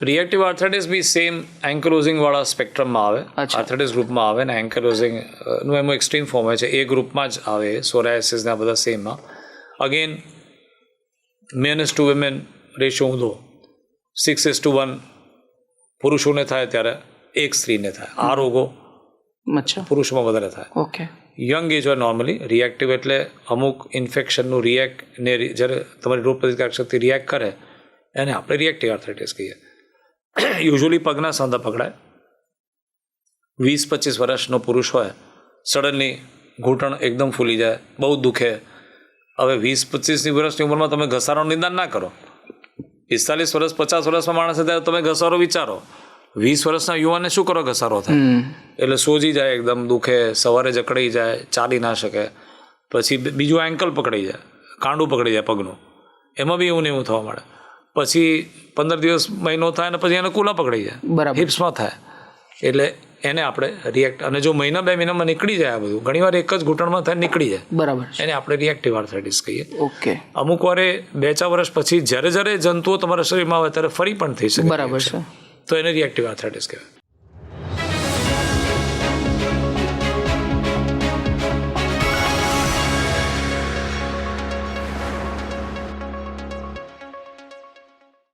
Reactive arthritis બી same એન્કલોઝિંગ વાળા સ્પેક્ટ્રમમાં આવે, arthritis ગ્રુપમાં આવે ને એન્કલોઝિંગ નું એમાં એક્સ્ટ્રીમ ફોર્મ હોય છે, એ ગ્રુપમાં જ આવે. સોરાયસિસ ને આ બધા સેમમાં. Again men is to women ratio ઊંધો, 6:1 પુરુષોને થાય ત્યારે 1 સ્ત્રીને થાય. આ રોગો પુરુષોમાં વધારે થાય. ઓકે. યંગ એજ હોય નોર્મલી. રિએક્ટિવ એટલે અમુક ઇન્ફેક્શનનું ને જ્યારે તમારી રોગ પ્રતિકારક શક્તિ રિએક્ટ કરે એને આપણે રિએક્ટિવ આર્થરાઇટિસ કહીએ. યુઝ્યુઅલી પગના સાંધા પકડાય. 20-25 વર્ષનો પુરુષ હોય, સડનલી ઘૂંટણ એકદમ ફૂલી જાય, બહુ દુખે. હવે 20-25 વર્ષની ઉંમરમાં તમે ઘસારાનું નિદાન ના કરો. 45 વર્ષ 50 વર્ષમાં માણસ ત્યારે તમે ઘસારો વિચારો. 20 વર્ષના યુવાનને શું કરો ઘસારો થાય? એટલે સોજી જાય, એકદમ દુખે, સવારે જકડાઈ જાય, ચાલી ના શકે. પછી બીજું એન્કલ પકડાઈ જાય, કાંડું પકડી જાય પગનું, એમાં બી એવું ને એવું થવા મળે. પછી 15 દિવસ મહિનો થાય ને પછી એને કુલા પકડી જાય, હિપ્સમાં થાય. એટલે એને આપણે રિએક્ટ, અને જો મહિના 2 મહિનામાં નીકળી જાય આ બધું, ઘણી વાર એક જ ઘૂંટણમાં થાય નીકળી જાય, બરાબર, એને આપણે રિએક્ટિવ આર્થરાઇટિસ કહીએ. ઓકે. અમુક વારે 2-4 વર્ષ પછી જ્યારે જંતુઓ તમારા શરીરમાં આવે ત્યારે ફરી પણ થઈ શકે, બરાબર છે, તો એને રિએક્ટિવ આર્થરાઇટિસ કહેવાય.